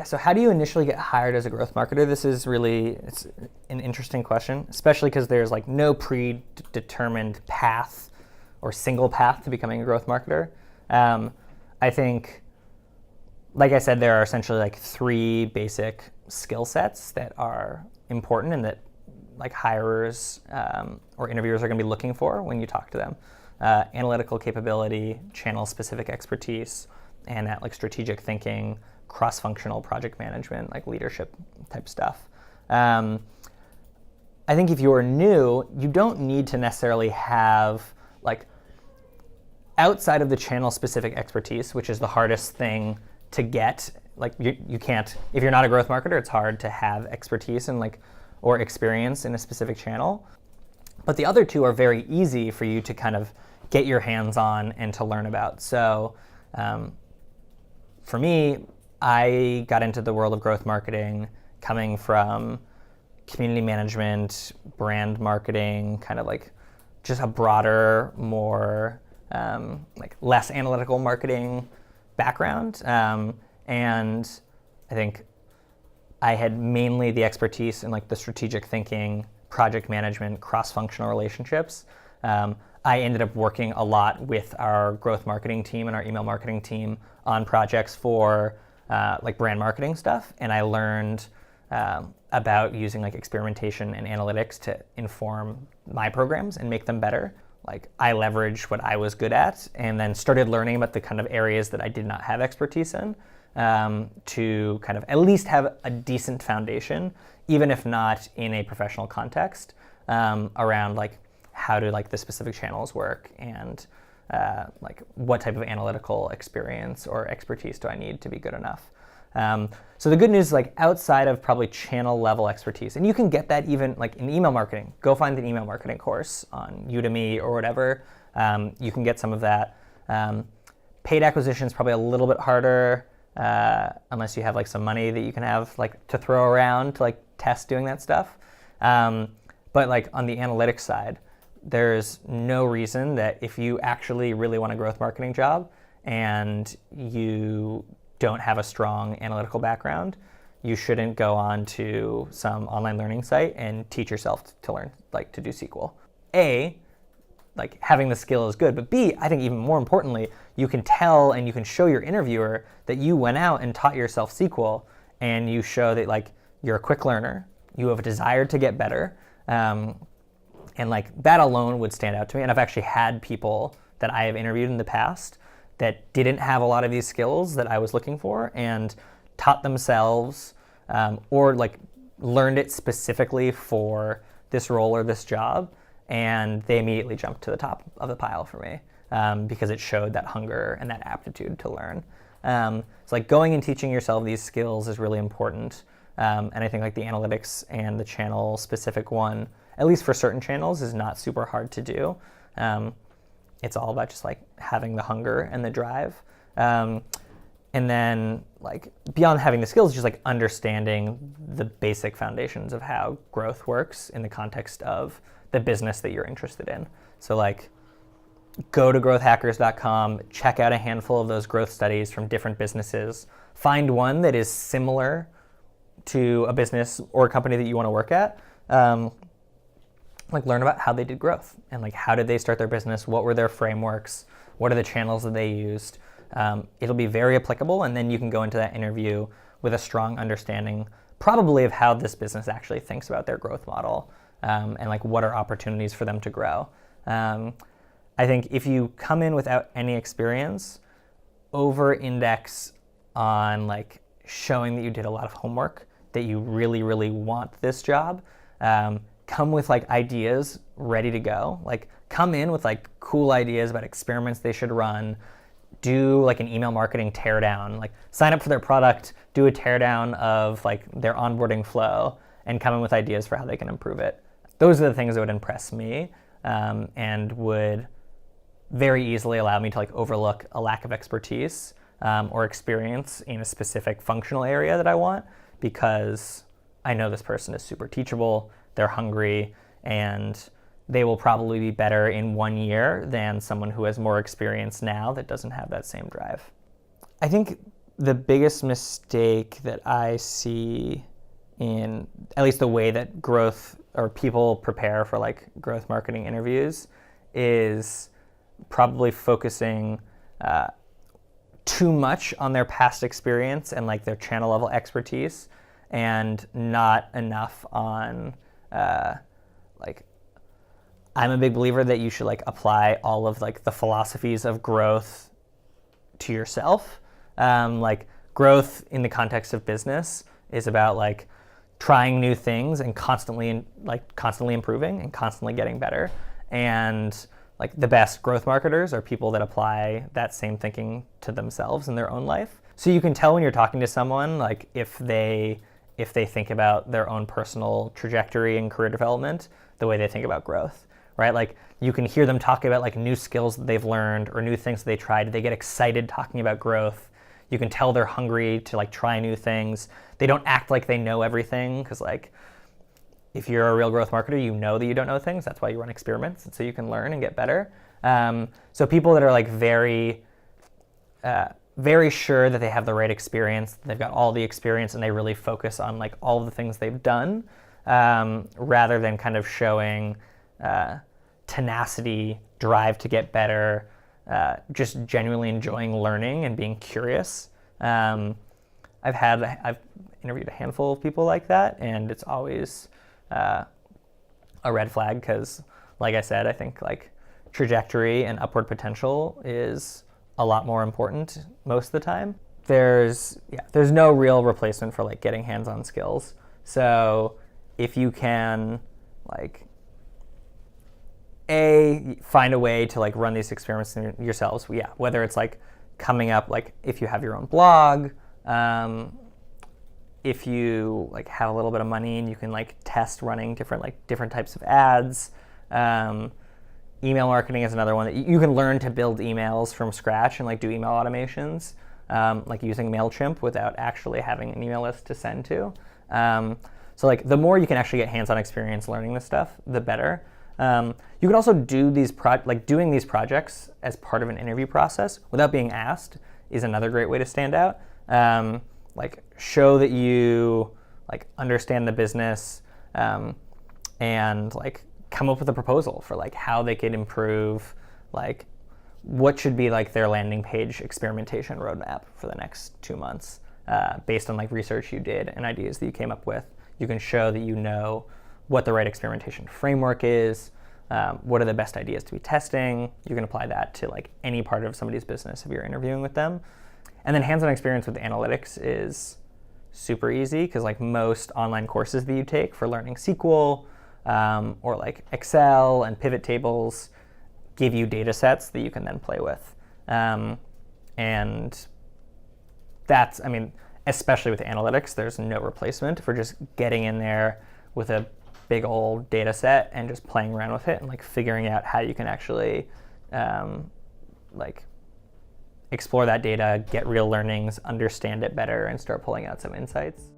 Yeah, so how do you initially get hired as a growth marketer? This is really, it's an interesting question, especially because there's like no predetermined path or single path to becoming a growth marketer. I think, like I said, there are essentially like 3 basic skill sets that are important and that like hirers or interviewers are going to be looking for when you talk to them. Analytical capability, channel-specific expertise, and that like strategic thinking, cross-functional project management, like leadership type stuff. I think if you're new, you don't need to necessarily have like outside of the channel-specific expertise, which is the hardest thing to get. Like you can't, if you're not a growth marketer, it's hard to have expertise and like or experience in a specific channel. But the other 2 are very easy for you to kind of get your hands on and to learn about. So for me, I got into the world of growth marketing coming from community management, brand marketing, kind of like just a broader, more like less analytical marketing background. And I think I had mainly the expertise in like the strategic thinking, project management, cross-functional relationships. I ended up working a lot with our growth marketing team and our email marketing team on projects for like brand marketing stuff. And I learned about using like experimentation and analytics to inform my programs and make them better. Like I leveraged what I was good at and then started learning about the kind of areas that I did not have expertise in to kind of at least have a decent foundation, even if not in a professional context, around like how do like the specific channels work and like what type of analytical experience or expertise do I need to be good enough. So the good news is like outside of probably channel level expertise, and you can get that even like in email marketing, go find an email marketing course on Udemy or whatever. You can get some of that. Paid acquisition is probably a little bit harder unless you have like some money that you can have like to throw around to like test doing that stuff. But like on the analytics side, there's no reason that if you actually really want a growth marketing job and you don't have a strong analytical background, you shouldn't go on to some online learning site and teach yourself to learn, like to do SQL. A, like having the skill is good, but B, I think even more importantly, you can tell and you can show your interviewer that you went out and taught yourself SQL and you show that like you're a quick learner, you have a desire to get better, and like that alone would stand out to me. And I've actually had people that I have interviewed in the past that didn't have a lot of these skills that I was looking for and taught themselves or like learned it specifically for this role or this job. And they immediately jumped to the top of the pile for me because it showed that hunger and that aptitude to learn. So like going and teaching yourself these skills is really important. And I think like the analytics and the channel specific one, at least for certain channels, is not super hard to do. It's all about just like having the hunger and the drive. And then like beyond having the skills, just like understanding the basic foundations of how growth works in the context of the business that you're interested in. So like go to growthhackers.com, check out a handful of those growth studies from different businesses, find one that is similar to a business or a company that you want to work at. Like learn about how they did growth and like how did they start their business, what were their frameworks, what are the channels that they used. It'll be very applicable, and then you can go into that interview with a strong understanding probably of how this business actually thinks about their growth model and like what are opportunities for them to grow. I think if you come in without any experience, over-index on like showing that you did a lot of homework, that you really, really want this job. Come with like ideas ready to go. Like come in with like cool ideas about experiments they should run. Do like an email marketing teardown. Like sign up for their product, do a teardown of like their onboarding flow, and come in with ideas for how they can improve it. Those are the things that would impress me and would very easily allow me to like overlook a lack of expertise or experience in a specific functional area that I want, because I know this person is super teachable, they're hungry, and they will probably be better in 1 year than someone who has more experience now that doesn't have that same drive. I think the biggest mistake that I see in at least the way that growth or people prepare for like growth marketing interviews is probably focusing too much on their past experience and like their channel level expertise, and not enough on like, I'm a big believer that you should like apply all of like the philosophies of growth to yourself. Like growth in the context of business is about like trying new things and constantly improving and constantly getting better. And like the best growth marketers are people that apply that same thinking to themselves in their own life. So you can tell when you're talking to someone, like if they think about their own personal trajectory and career development the way they think about growth, right? Like you can hear them talk about like new skills that they've learned or new things that they tried. They get excited talking about growth. You can tell they're hungry to like try new things. They don't act like they know everything, because like if you're a real growth marketer, you know that you don't know things. That's why you run experiments, and so you can learn and get better. So people that are like very sure that they have the right experience, they've got all the experience, and they really focus on like all of the things they've done, rather than kind of showing tenacity, drive to get better, just genuinely enjoying learning and being curious. I've interviewed a handful of people like that, and it's always a red flag, because like I said, I think like trajectory and upward potential is a lot more important most of the time. There's no real replacement for like getting hands-on skills. So if you can like find a way to like run these experiments yourselves, whether it's like coming up, like if you have your own blog, if you like have a little bit of money and you can like test running different types of ads. Email marketing is another one that you can learn to build emails from scratch and like do email automations, like using MailChimp without actually having an email list to send to. So like the more you can actually get hands-on experience learning this stuff, the better. You can also do doing these projects as part of an interview process without being asked is another great way to stand out. Like show that you like understand the business, and like come up with a proposal for like how they could improve, like what should be like their landing page experimentation roadmap for the next 2 months, based on like research you did and ideas that you came up with. You can show that you know what the right experimentation framework is, what are the best ideas to be testing. You can apply that to like any part of somebody's business if you're interviewing with them. And then hands-on experience with analytics is super easy, because like most online courses that you take for learning SQL, or like Excel and pivot tables give you data sets that you can then play with. And that's, I mean, especially with analytics, there's no replacement for just getting in there with a big old data set and just playing around with it and like figuring out how you can actually like explore that data, get real learnings, understand it better, and start pulling out some insights.